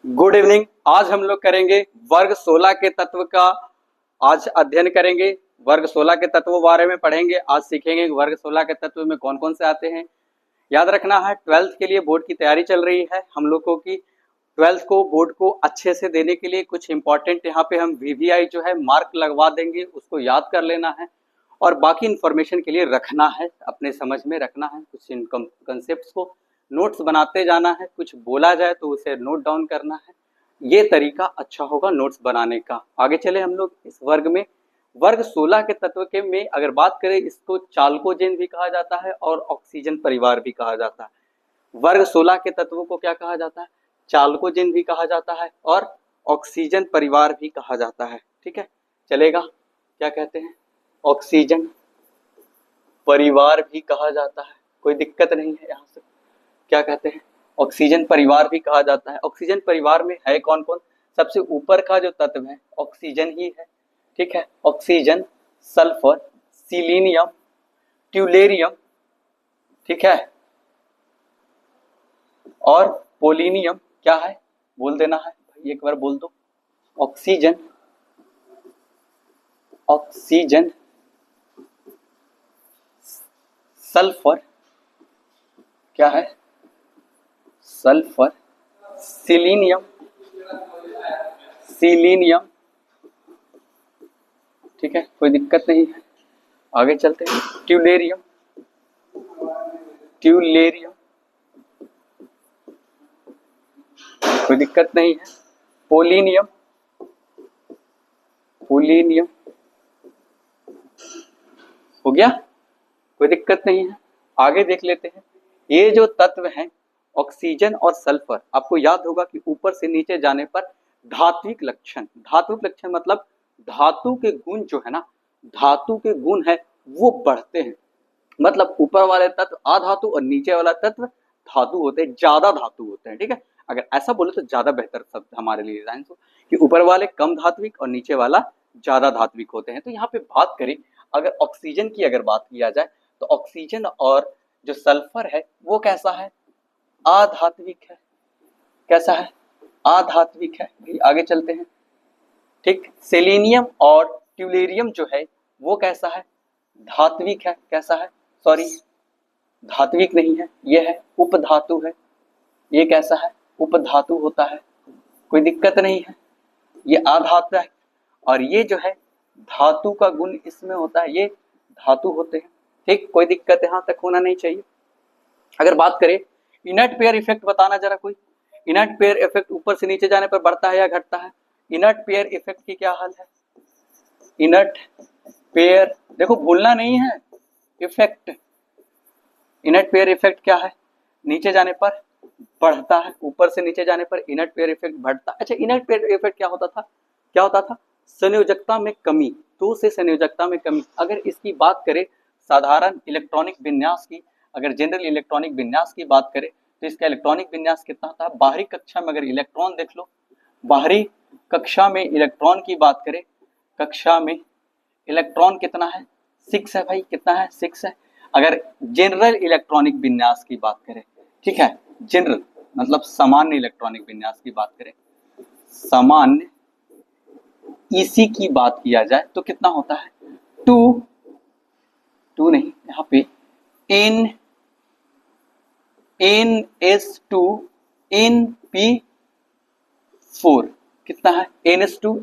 Good evening. आज हम लोग करेंगे वर्ग 16 के तत्व का आज अध्ययन करेंगे। वर्ग 16 के तत्वों बारे में पढ़ेंगे। आज सीखेंगे वर्ग 16 के तत्व में कौन कौन से आते हैं। याद रखना है 12th के लिए बोर्ड की तैयारी चल रही है हम लोगों की। 12th को बोर्ड को अच्छे से देने के लिए कुछ इंपॉर्टेंट यहाँ पे हम वीवीआई जो है मार्क लगवा देंगे, उसको याद कर लेना है और बाकी इंफॉर्मेशन के लिए रखना है, अपने समझ में रखना है। कुछ इन कंसेप्ट को नोट्स बनाते जाना है, कुछ बोला जाए तो उसे नोट डाउन करना है। ये तरीका अच्छा होगा नोट्स बनाने का। आगे चले हम लोग इस वर्ग में। वर्ग 16 के तत्व के में अगर बात करें, इसको चाल्कोजेन भी कहा जाता है और ऑक्सीजन परिवार भी कहा जाता है। वर्ग 16 के तत्वों को क्या कहा जाता है? चाल्कोजेन भी कहा जाता है और ऑक्सीजन परिवार भी कहा जाता है। ठीक है, चलेगा। क्या कहते हैं? ऑक्सीजन परिवार भी कहा जाता है, कोई दिक्कत नहीं है यहाँ से। क्या कहते हैं? ऑक्सीजन परिवार भी कहा जाता है। ऑक्सीजन परिवार में है कौन कौन? सबसे ऊपर का जो तत्व है ऑक्सीजन ही है। ठीक है, ऑक्सीजन, सल्फर, सिलीनियम, ट्यूलेरियम, ठीक है, और पोलिनियम। क्या है? बोल देना है भाई, एक बार बोल दो। ऑक्सीजन, ऑक्सीजन, सल्फर, क्या है? सल्फर, सिलीनियम, सिलीनियम, ठीक है, कोई दिक्कत नहीं है। आगे चलते हैं। ट्यूलेरियम, ट्यूलेरियम, कोई दिक्कत नहीं है। पोलिनियम, पोलिनियम, हो गया, कोई दिक्कत नहीं है। आगे देख लेते हैं। ये जो तत्व हैं ऑक्सीजन और सल्फर, आपको याद होगा कि ऊपर से नीचे जाने पर धात्विक लक्षण, धात्विक लक्षण मतलब धातु के गुण जो है ना, धातु के गुण है वो बढ़ते हैं। मतलब ऊपर वाले तत्व अधातु और नीचे वाला तत्व धातु होते हैं, ज्यादा धातु होते हैं। ठीक है, अगर ऐसा बोले तो ज्यादा बेहतर शब्द हमारे लिए डिजाइन हो कि ऊपर वाले कम धात्विक और नीचे वाला ज्यादा धात्विक होते हैं। तो यहाँ पे बात करें अगर ऑक्सीजन की अगर बात किया जाए तो ऑक्सीजन और जो सल्फर है वो कैसा है? अधात्विक है। कैसा है? अधात्विक है। आगे चलते हैं। ठीक, सेलेनियम और ट्यूलेरियम जो है वो कैसा है? धात्विक है। कैसा है? सॉरी, धात्विक नहीं है, ये है उपधातु है। ये कैसा है? उपधातु होता है, कोई दिक्कत नहीं है। ये अधातु है और ये जो है धातु का गुण इसमें होता है, ये धातु होते हैं। ठीक, कोई दिक्कत यहाँ तक होना नहीं चाहिए। अगर बात करें इनर्ट पेयर इफेक्ट, बताना जरा कोई। इनर्ट पेयर इफेक्ट ऊपर से नीचे जाने पर बढ़ता है या घटता है? इनर्ट पेयर इफेक्ट की क्या हाल है? इनर्ट पेयर, देखो भूलना नहीं है, इफेक्ट। इनर्ट पेयर इफेक्ट क्या है? नीचे जाने पर बढ़ता है, ऊपर से नीचे जाने पर इनर्ट पेयर इफेक्ट बढ़ता है। अच्छा, इनर्ट पेयर इफेक्ट क्या होता था? क्या होता था? संयोजकता में कमी, दो से संयोजकता में कमी। अगर इसकी बात करें साधारण इलेक्ट्रॉनिक विन्यास की, अगर जनरल इलेक्ट्रॉनिक विन्यास की बात करें तो इसका इलेक्ट्रॉनिक विन्यास कितना था? बाहरी कक्षा में अगर इलेक्ट्रॉन देख लो, बाहरी कक्षा में इलेक्ट्रॉन की बात करें, कक्षा में इलेक्ट्रॉन कितना है? 6 है भाई। कितना है? 6 है। अगर जनरल इलेक्ट्रॉनिक विन्यास की बात करें, ठीक है, जनरल मतलब सामान्य इलेक्ट्रॉनिक विन्यास की बात करें, सामान्य इसी की बात किया जाए तो कितना होता है? 2 नहीं, यहाँ पे NS2 NP4, कितना है? NS2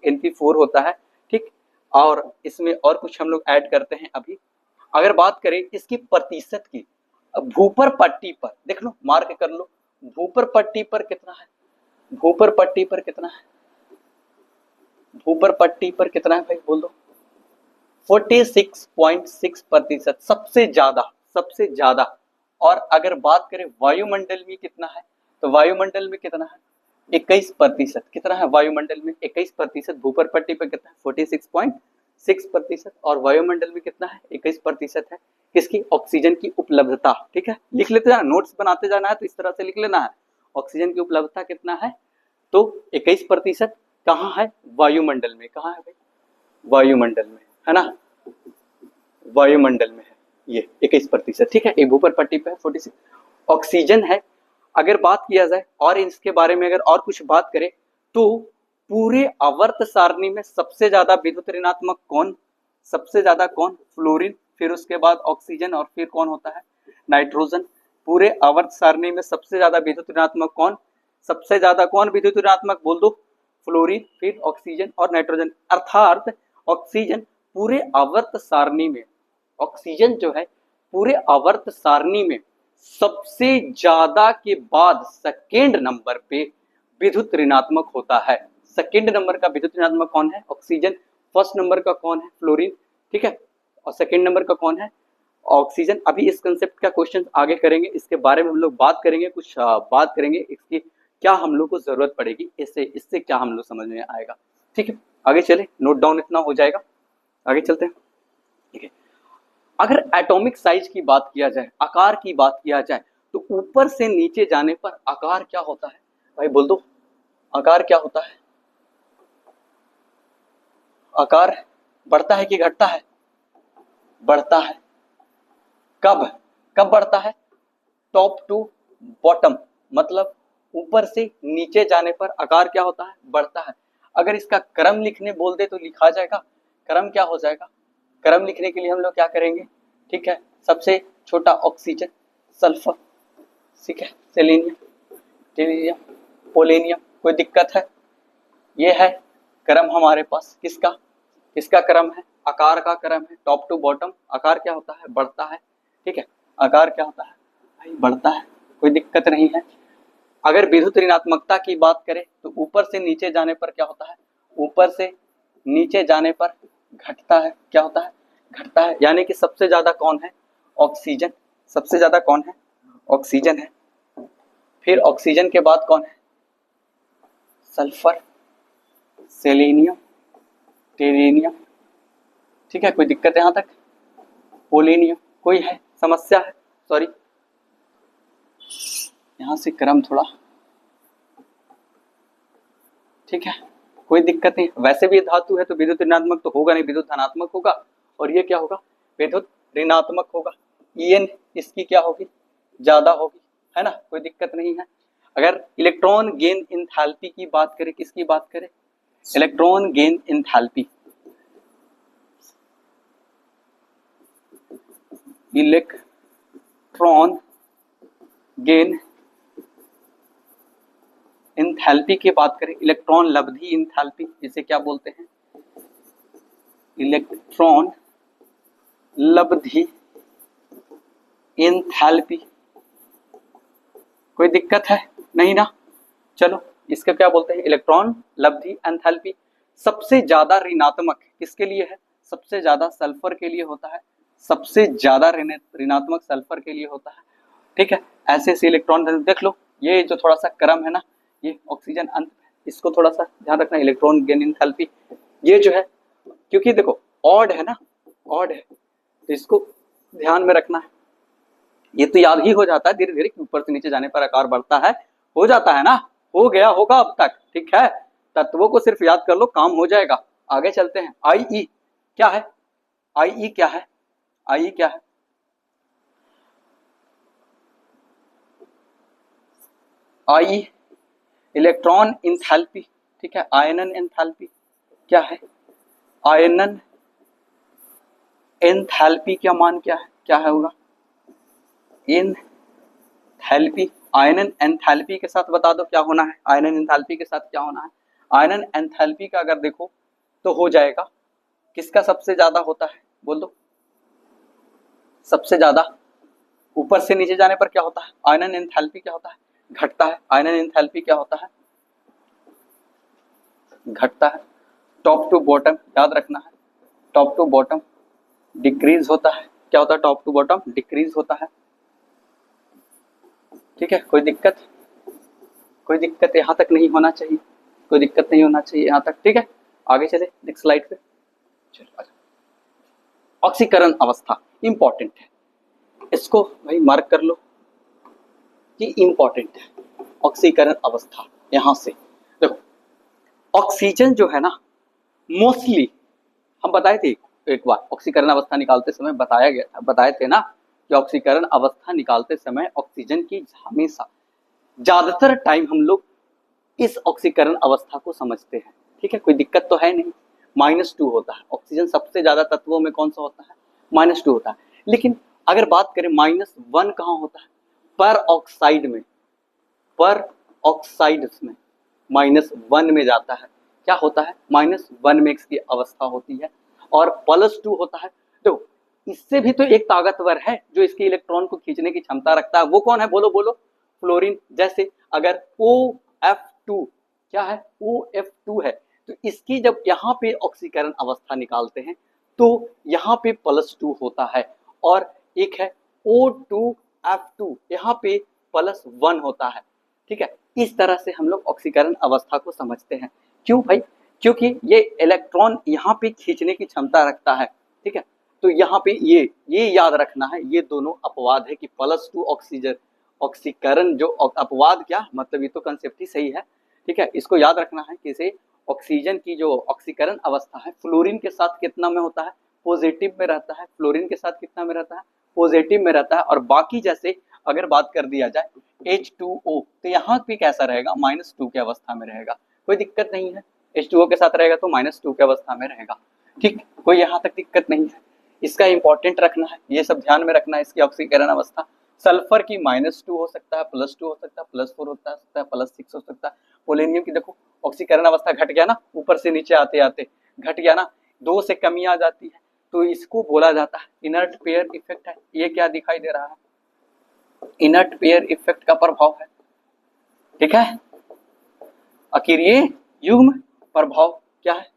NP4 होता है। ठीक, और इसमें और कुछ हम लोग ऐड करते हैं अभी। अगर बात करें इसकी प्रतिशत की, भूपर पट्टी पर देख लो, मार्क कर लो, भूपर पट्टी पर कितना है? भूपर पट्टी पर कितना है? भूपर पट्टी पर कितना है भाई, बोल दो। 46.6%, सबसे ज्यादा, सबसे ज्यादा। और अगर बात करें वायुमंडल में कितना है, तो वायुमंडल में कितना है? 21%। कितना है वायुमंडल में? 21%। भूपर पट्टी पर कितना है? 46.6%। और वायुमंडल में कितना है? 21% है। किसकी? ऑक्सीजन की उपलब्धता। ठीक है, लिख लेते जाना, नोट्स बनाते जाना है तो इस तरह से लिख लेना है। ऑक्सीजन की उपलब्धता कितना है? तो 21%। कहाँ है? वायुमंडल में। कहाँ है भाई? वायुमंडल में, है ना, वायुमंडल में है ये 21%। ठीक है, एक ऊपर पट्टी पे है 46। ऑक्सीजन है अगर बात किया जाए और इसके बारे में अगर और कुछ बात करें तो पूरे आवर्त सारणी में सबसे ज्यादा विद्युत ऋणात्मक कौन, सबसे ज्यादा कौन, फ्लोरीन, फिर उसके बाद ऑक्सीजन और फिर कौन होता है, नाइट्रोजन। पूरे आवर्त सारणी में सबसे ज्यादा विद्युत ऋणात्मक कौन, सबसे ज्यादा कौन विद्युत ऋणात्मक बोल दो, फ्लोरीन, फिर ऑक्सीजन और नाइट्रोजन। अर्थात ऑक्सीजन पूरे आवर्त सारणी में, ऑक्सीजन जो है पूरे आवर्त सारणी में सबसे ज्यादा के बाद सेकेंड नंबर पे विद्युत ऋणात्मक होता है। सेकेंड नंबर का विद्युत ऋणात्मक कौन है, ऑक्सीजन। फर्स्ट नंबर का कौन है, फ्लोरीन, ठीक है, और सेकेंड नंबर का कौन है, ऑक्सीजन। अभी इस कंसेप्ट का क्वेश्चन आगे करेंगे, इसके बारे में हम लोग बात करेंगे, कुछ बात करेंगे इसकी क्या हम लोग को जरूरत पड़ेगी, इससे क्या हम लोग समझ में आएगा। ठीक है, आगे चले, नोट डाउन इतना हो जाएगा, आगे चलते हैं। ठीक है, अगर एटॉमिक साइज की बात किया जाए, आकार की बात किया जाए, तो ऊपर से नीचे जाने पर आकार क्या होता है, भाई बोल दो, आकार क्या होता है, आकार बढ़ता है कि घटता है, बढ़ता है। कब, कब बढ़ता है, टॉप टू बॉटम, मतलब ऊपर से नीचे जाने पर आकार क्या होता है, बढ़ता है। अगर इसका क्रम लिखने बोल दे तो लिखा जाएगा, क्रम क्या हो जाएगा, क्रम लिखने के लिए हम लोग क्या करेंगे, ठीक है, सबसे छोटा ऑक्सीजन, सल्फर, ठीक है, सेलेनियम, टेरियम, पोलेनियम, कोई दिक्कत है, ये है क्रम हमारे पास, किसका, किसका क्रम है, आकार का क्रम है, टॉप टू बॉटम। आकार क्या होता है, बढ़ता है, ठीक है, आकार क्या होता है भाई, बढ़ता है, कोई दिक्कत नहीं है। अगर विद्युत ऋणात्मकता की बात करें तो ऊपर से नीचे जाने पर क्या होता है, ऊपर से नीचे जाने पर घटता है, क्या होता है, घटता है। यानी कि सबसे ज्यादा कौन है, ऑक्सीजन, सबसे ज्यादा कौन है, ऑक्सीजन है। फिर ऑक्सीजन के बाद कौन है, सल्फर, सेलेनियम, टेरेनियम, ठीक है, कोई दिक्कत है यहां तक, पोलेनियम, कोई है समस्या है, सॉरी यहां से क्रम थोड़ा, ठीक है, कोई दिक्कत नहीं। वैसे भी धातु है तो विद्युत ऋणात्मक तो होगा नहीं, विद्युत धनात्मक होगा, और ये क्या होगा, विद्युत ऋणात्मक होगा। ईएन इसकी क्या होगी, ज्यादा होगी, है ना, कोई दिक्कत नहीं है। अगर इलेक्ट्रॉन गेन एंथैल्पी की बात करें, किसकी बात करें, electron gain enthalpy, electron gain enthalpy की बात करें, इलेक्ट्रॉन लब्धि एंथैल्पी, इसे क्या बोलते हैं, इलेक्ट्रॉन लब्धि एंथैल्पी, कोई दिक्कत है नहीं ना, चलो इसका क्या बोलते हैं, इलेक्ट्रॉन लब्धि एंथैल्पी। सबसे ज्यादा ऋणात्मक किसके लिए है, सबसे ज्यादा सल्फर के लिए होता है, सबसे ज्यादा ऋणात्मक सल्फर के लिए होता है, ठीक है। ऐसे ऐसे इलेक्ट्रॉन देख लो, ये जो थोड़ा सा क्रम है ना, ये ऑक्सीजन अंत, इसको थोड़ा सा ध्यान रखना, इलेक्ट्रॉन गेन एंथैल्पी, ये जो है क्योंकि देखो ऑड है ना, ऑड है तो इसको ध्यान में रखना है। ये तो याद ही हो जाता है धीरे धीरे, ऊपर से नीचे जाने पर आकार बढ़ता है, हो जाता है ना, हो गया होगा अब तक, ठीक है, तत्वों को सिर्फ याद कर लो, काम हो जाएगा। आगे चलते हैं, आई क्या है, आई क्या है, आई क्या है, आई इलेक्ट्रॉन एंथैल्पी, ठीक है, आयनन एंथैल्पी क्या है, आयनन एंथैल्पी का मान क्या है, क्या है होगा, एंथैल्पी, आयनन एंथैल्पी के साथ बता दो क्या होना है, आयनन एंथैल्पी के साथ क्या होना है, आयनन एंथैल्पी का अगर देखो तो हो जाएगा, किसका सबसे ज्यादा होता है बोल दो, सबसे ज्यादा ऊपर से नीचे जाने पर क्या होता है, आयनन एंथैल्पी क्या होता है, घटता है, आयनन एंथैल्पी क्या होता है, घटता है। टॉप टू बॉटम याद रखना है, टॉप टू बॉटम डिक्रीज होता है, क्या होता है, टॉप टू बॉटम डिक्रीज होता है, ठीक है, कोई दिक्कत, कोई दिक्कत यहां तक नहीं होना चाहिए, कोई दिक्कत नहीं होना चाहिए यहां तक, ठीक है। आगे चले नेक्स्ट स्लाइड पे, चलो ऑक्सीकरण अवस्था इंपॉर्टेंट है, इसको भाई मार्क कर लो, ये इंपॉर्टेंट है ऑक्सीकरण अवस्था। यहां से देखो ऑक्सीजन जो है ना, मोस्टली हम बताए थे एक बार ऑक्सीकरण अवस्था निकालते समय बताया गया था, बताए थे ना कि ऑक्सीकरण अवस्था निकालते समय ऑक्सीजन की हमेशा ज्यादातर टाइम हम लोग इस ऑक्सीकरण अवस्था को समझते हैं, ठीक है, कोई दिक्कत तो है नहीं। -2 होता है, ऑक्सीजन सबसे ज्यादा तत्वों में कौन सा होता है, -2 होता है। लेकिन अगर बात करें -1 कहाँ होता है, पर ऑक्साइड में, पर ऑक्साइड्स में -1 में जाता है। क्या होता है, -1 में इसकी अवस्था होती है। और +2 होता है, तो इससे भी तो एक ताकतवर है जो इसके इलेक्ट्रॉन को खींचने की क्षमता रखता है, वो कौन है, बोलो बोलो, फ्लोरीन। जैसे अगर OF2, क्या है, OF2 है, तो इसकी जब यहाँ पे ऑक्सीकरण अवस्था निकालते हैं तो यहाँ पे +2 होता है। और एक है O2F2, यहाँ पे +1 होता है, ठीक है। इस तरह से हम लोग ऑक्सीकरण अवस्था को समझते हैं। क्यों भाई, क्योंकि ये इलेक्ट्रॉन यहाँ पे खींचने की क्षमता रखता है, ठीक है। तो यहाँ पे ये याद रखना है, ये दोनों अपवाद है कि +2 ऑक्सीजन, ऑक्सीकरण जो अपवाद, क्या मतलब, ये तो कंसेप्ट ही सही है, ठीक है। इसको याद रखना है कि इसे ऑक्सीजन की जो ऑक्सीकरण अवस्था है फ्लोरीन के साथ कितना में होता है, पॉजिटिव में रहता है। फ्लोरीन के साथ कितना में रहता है, पॉजिटिव में रहता है। और बाकी जैसे अगर बात कर दिया जाए H2O, तो यहाँ पे कैसा रहेगा, -2 की अवस्था में रहेगा, कोई दिक्कत नहीं है। H2O के साथ रहेगा तो -2 की अवस्था में रहेगा, ठीक, कोई यहाँ तक दिक्कत नहीं है। इसका इंपॉर्टेंट रखना है, ये सब ध्यान में रखना है, इसकी ऑक्सीकरण अवस्था। सल्फर की -2 हो सकता है, +2 हो सकता है, +4 होता है, +6 हो सकता है। पोलेनियम की देखो ऑक्सीकरण अवस्था घट गया ना, ऊपर से नीचे आते आते घट गया ना, 2 से कमी आ जाती है, तो इसको बोला जाता है इनर्ट पेयर इफेक्ट है। ये क्या दिखाई दे रहा है, इनर्ट पेयर इफेक्ट का प्रभाव है, ठीक है। अकीरिय युग्म प्रभाव क्या है,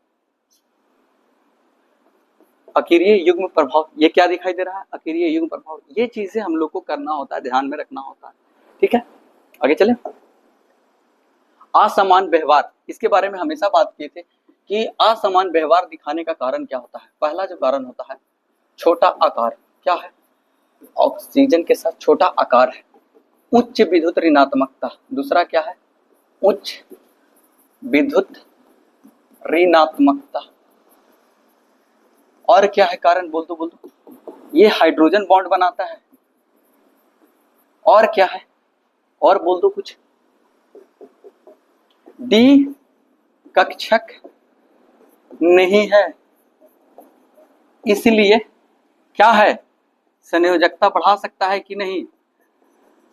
अकीरिय युग्म प्रभाव, ये क्या दिखाई दे रहा है, अकीरिय युग्म प्रभाव। ये चीजें हम लोग को करना होता है, ध्यान में रखना होता है, ठीक है। आगे चले, असमान व्यवहार, इसके बारे में हमेशा बात किए थे कि असमान व्यवहार दिखाने का कारण क्या होता है। पहला जो कारण होता है छोटा आकार, क्या है, ऑक्सीजन के साथ छोटा आकार है। उच्च विद्युत ऋणात्मकता, दूसरा क्या है, उच्च विद्युत ऋणात्मकता। और क्या है कारण, बोल दो, ये हाइड्रोजन बॉन्ड बनाता है। और क्या है, और बोल दो कुछ, डी कक्षक नहीं है, इसलिए क्या है, संयोजकता बढ़ा सकता है कि नहीं,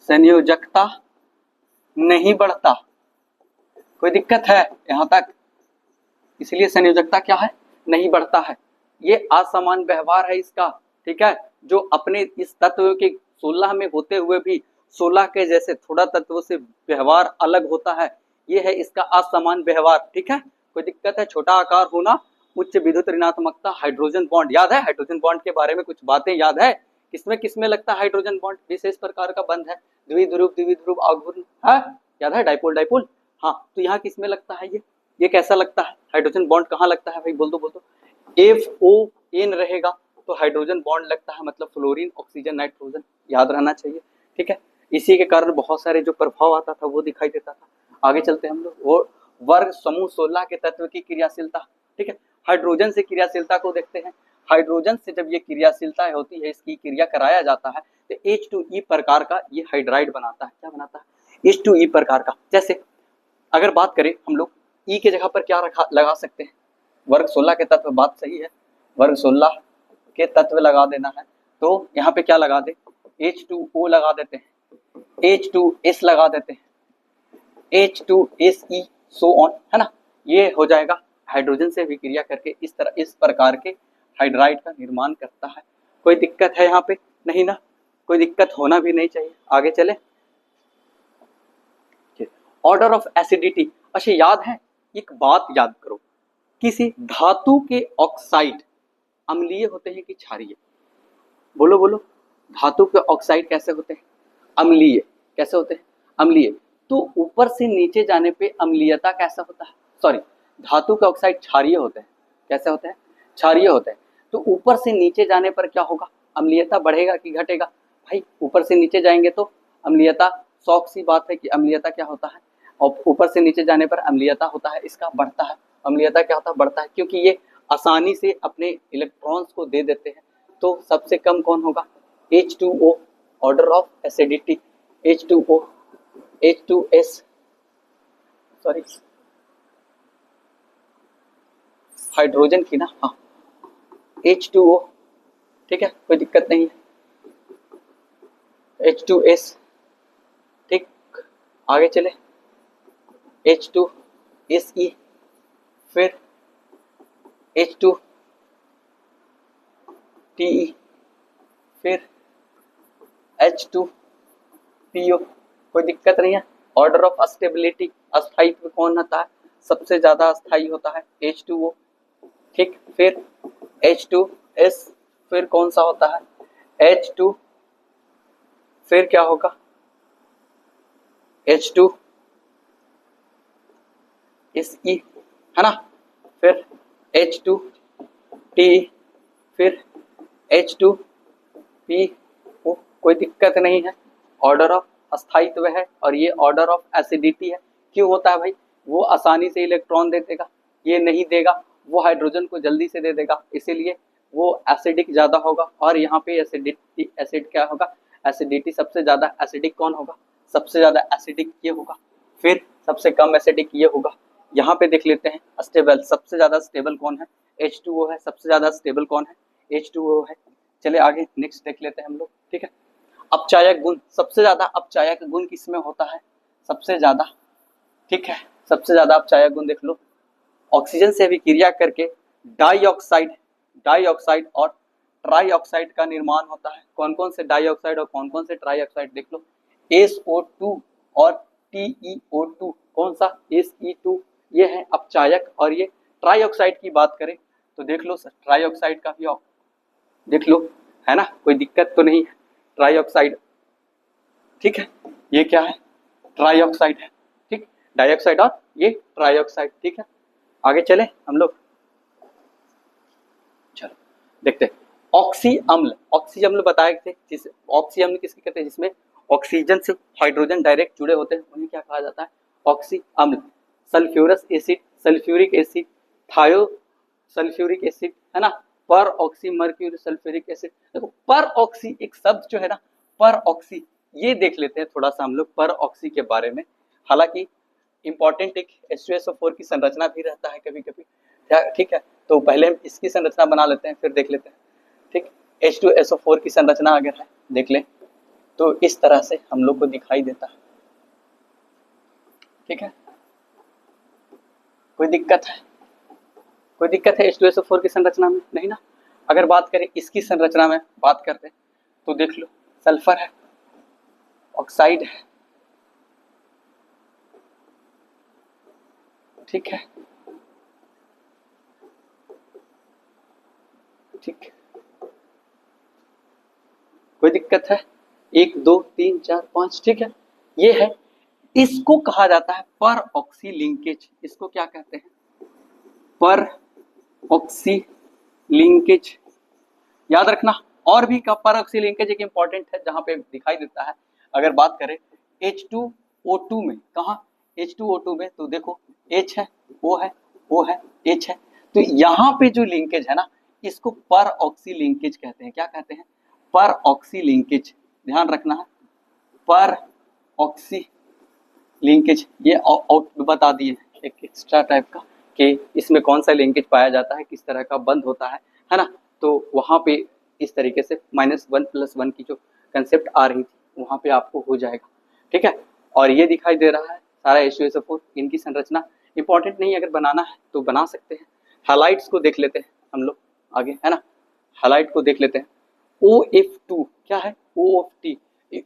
संयोजकता नहीं बढ़ता, कोई दिक्कत है यहां तक, इसलिए संयोजकता क्या है, नहीं बढ़ता है। ये असमान व्यवहार है इसका, ठीक है, जो अपने इस तत्व के 16 में होते हुए भी 16 के जैसे थोड़ा तत्व से व्यवहार अलग होता है, ये है इसका असमान व्यवहार, ठीक है। कोई दिक्कत है, छोटा आकार होना, उच्च विद्युत ऋणात्मकता, हाइड्रोजन बॉन्ड, याद है हाइड्रोजन बॉन्ड के बारे में कुछ बातें याद है, किसमें किसमें लगता है हाइड्रोजन बॉन्ड, विशेष प्रकार का बंध है, द्विध्रुव आघूर्ण है, याद है, डाइपोल डाइपोल, हाँ। तो यहाँ किसमें लगता है, ये कैसा लगता है, हाइड्रोजन बॉन्ड कहाँ लगता है भाई, बोल दो, FON रहेगा तो हाइड्रोजन बॉन्ड लगता है, मतलब फ्लोरीन ऑक्सीजन नाइट्रोजन, याद रहना चाहिए, ठीक है। इसी के कारण बहुत सारे जो प्रभाव आता था वो दिखाई देता था। आगे चलते हैं हम लोग, वो वर्ग समूह 16 के तत्व की क्रियाशीलता, ठीक है। हाइड्रोजन से क्रियाशीलता को देखते हैं। हाइड्रोजन से जब ये क्रियाशीलता होती है, इसकी क्रिया कराया जाता है, तो H2E प्रकार का ये हाइड्राइड बनाता है, क्या बनाता है, H2E प्रकार का। जैसे अगर बात करें हम लोग E के जगह पर क्या लगा सकते हैं, वर्ग 16 के तत्व, बात सही है, वर्ग 16 के तत्व लगा देना है, तो यहाँ पे क्या लगा दे, H2O लगा देते हैं, H2S लगा देते हैं, H2SE सो ऑन, है ना, ये हो जाएगा। हाइड्रोजन से विक्रिया करके इस प्रकार के हाइड्राइड का निर्माण करता है। कोई दिक्कत है यहाँ पे, नहीं ना, कोई दिक्कत होना भी नहीं चाहिए। आगे चले, ऑर्डर ऑफ एसिडिटी। अच्छा याद है, एक बात याद करो, किसी धातु के ऑक्साइड अम्लीय होते हैं कि क्षारीय, बोलो बोलो, धातु के ऑक्साइड कैसे होते हैं, अम्लीय, कैसे होते हैं, अम्लीय। तो ऊपर से नीचे जाने पे अम्लीयता कैसा होता है, सॉरी, धातु के ऑक्साइड क्षारीय होते हैं, कैसे होते हैं, क्षारीय होते हैं। तो ऊपर से नीचे जाने पर क्या होगा, अम्लीयता बढ़ेगा कि घटेगा, भाई ऊपर से नीचे जाएंगे तो अम्लीयता, शौक सी बात है कि अम्लीयता क्या होता है, और ऊपर से नीचे जाने पर अम्लीयता होता है इसका बढ़ता है, अम्लीयता क्या होता है, बढ़ता है, क्योंकि ये आसानी से अपने इलेक्ट्रॉन्स को दे देते हैं। तो सबसे कम कौन होगा, H2O, order of acidity H2O, H2S, sorry hydrogen की ना, हाँ H2O, ठीक है कोई दिक्कत नहीं है, H2S, ठीक। आगे चले, H2SE, फिर H2TE, फिर H2PO, कोई दिक्कत नहीं है। ऑर्डर ऑफ स्टेबिलिटी, अस्थायित्व कौन होता है, सबसे ज्यादा अस्थायी होता है H2O, ठीक। फिर H2S, फिर कौन सा होता है H2, फिर क्या होगा H2SE, है ना, फिर H2TE, फिर H2PO, कोई दिक्कत नहीं है। ऑर्डर ऑफ अस्थायित्व है और ये ऑर्डर ऑफ एसिडिटी है। क्यों होता है भाई, वो आसानी से इलेक्ट्रॉन दे देगा, ये नहीं देगा, वो हाइड्रोजन को जल्दी से दे देगा, इसीलिए वो एसिडिक ज्यादा होगा। और यहाँ पे एसिडिटी, एसिड क्या होगा, एसिडिटी सबसे ज्यादा एसिडिक कौन होगा, सबसे ज्यादा एसिडिक ये होगा, फिर सबसे कम एसिडिक ये होगा। यहाँ पे देख लेते हैं स्टेबल, सबसे ज्यादा स्टेबल कौन है, H2O है, सबसे ज्यादा स्टेबल कौन है, H2O है। चले आगे नेक्स्ट देख लेते हैं हम लोग, ठीक है। अपचायक गुण, सबसे ज्यादा अपचायक गुण किसमें होता है, सबसे ज्यादा, ठीक है, सबसे ज्यादा अपचायक गुण देख लो, ऑक्सीजन से अभिक्रिया करके डाइऑक्साइड, डाइऑक्साइड और ट्राइऑक्साइड का निर्माण होता है। कौन कौन से डाइऑक्साइड और कौन कौन से ट्राइऑक्साइड देख लो, SO2 और TeO2, कौन सा SE2, ये है अपचायक। और ये ट्राइऑक्साइड की बात करें तो देख लो सर, ट्राइऑक्साइड का भी देख लो, है ना, कोई दिक्कत तो नहीं है, ट्राइऑक्साइड, ठीक है, ये क्या है ट्राइऑक्साइड है, ठीक, डाइऑक्साइड और ये ट्राइऑक्साइड, ठीक है। आगे चले हम लोग, चलो देखते हैं ऑक्सी अम्ल, ऑक्सी अम्ल बताए थे, जिस ऑक्सी अम्ल किसके कहते हैं, जिसमें ऑक्सीजन से हाइड्रोजन डायरेक्ट जुड़े होते हैं, उन्हें क्या कहा जाता है, ऑक्सी अम्ल। सल्फ्यूरस एसिड, सल्फ्यूरिक एसिड, थायो सल्फ्यूरिक एसिड, है ना, पर ऑक्सी मर्क्यूरी सल्फ्यूरिक एसिड। देखो पर ऑक्सी एक शब्द जो है ना, पर ऑक्सी, ये देख लेते हैं थोड़ा सा हम लोग पर ऑक्सी के बारे में। हालांकि इंपॉर्टेंट एक H2SO4 की संरचना भी रहता है कभी कभी, ठीक है, तो पहले हम इसकी संरचना बना लेते हैं फिर देख लेते हैं, ठीक। H2SO4 की संरचना अगर है देख लें तो इस तरह से हम लोग को दिखाई देता है, ठीक है, कोई दिक्कत है, कोई दिक्कत है H2SO4 की संरचना में, नहीं ना। अगर बात करें इसकी संरचना में बात करते हैं तो देख लो, सल्फर है, ऑक्साइड है, ठीक है, ठीक, कोई दिक्कत है, 1 2 3 4 5, ठीक है, ये है। इसको कहा जाता है पर ऑक्सी लिंकेज, इसको क्या कहते हैं, पर ऑक्सी लिंकेज, याद रखना। और भी का पर ऑक्सी लिंकेज एक इंपॉर्टेंट है जहां पे दिखाई देता है। अगर बात करें H2O2 में, कहा H2O2 में, तो देखो H है, O है, O है, H है, तो यहाँ पे जो लिंकेज है ना, इसको पर ऑक्सी लिंकेज कहते हैं। क्या कहते हैं, पर ऑक्सी लिंकेज, ध्यान रखना है, पर ऑक्सी लिंकेज। ये बता दिए एक एक्स्ट्रा टाइप का कि इसमें कौन सा लिंकेज पाया जाता है, किस तरह का बंद होता है ना, तो वहां पे इस तरीके से -1+1 की जो कंसेप्ट आ रही थी वहां पे आपको हो जाएगा, ठीक है। और ये दिखाई दे रहा है सारा H2SO4, इनकी संरचना इंपॉर्टेंट नहीं, अगर बनाना है तो बना सकते हैं। हैलाइड्स को देख लेते हैं हम लोग आगे, है ना, हैलाइड को देख लेते हैं। OF2 क्या है,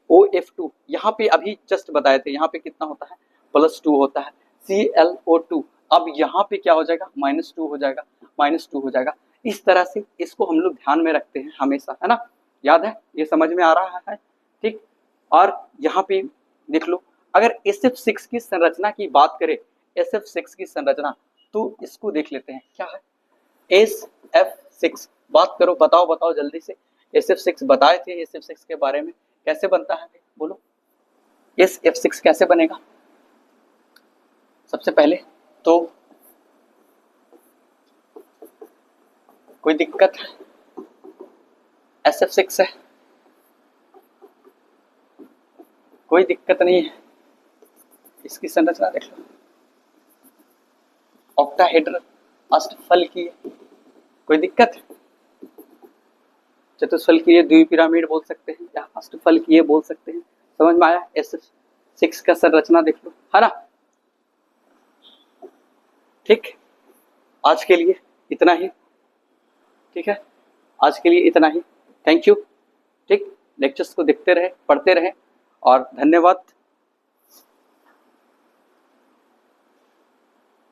OF2 यहाँ पे अभी जस्ट बताए थे, यहाँ पे कितना होता है +2 होता है, ClO2, अब यहाँ पे क्या हो जाएगा -2 हो जाएगा, -2 हो जाएगा। इस तरह से इसको हम लोग ध्यान में रखते हैं हमेशा, है ना, याद है, ये समझ में आ रहा है, ठीक। और यहाँ पे देख लो, अगर SF6 की संरचना की बात करें, SF6 की संरचना, तो इसको देख लेते हैं, क्या है SF6, बात करो, बताओ बताओ जल्दी से, SF6 बताए थे, SF6 के बारे में कैसे बनता है बोलो, SF6 कैसे बनेगा। सबसे पहले तो कोई दिक्कत है, SF6 है, कोई दिक्कत नहीं है, इसकी संरचना देख लो, ऑक्टाहेड्रल, अष्टफलकीय, कोई दिक्कत है? चतुष्फलकीय द्विपिरामिड बोल सकते हैं या अष्टफलकीय बोल सकते हैं। समझ में आया? S6 का संरचना देख लो, है ना? ठीक, आज के लिए इतना ही। ठीक है, आज के लिए इतना ही। Thank you. ठीक, लेक्चर्स को देखते रहे, पढ़ते रहे और धन्यवाद।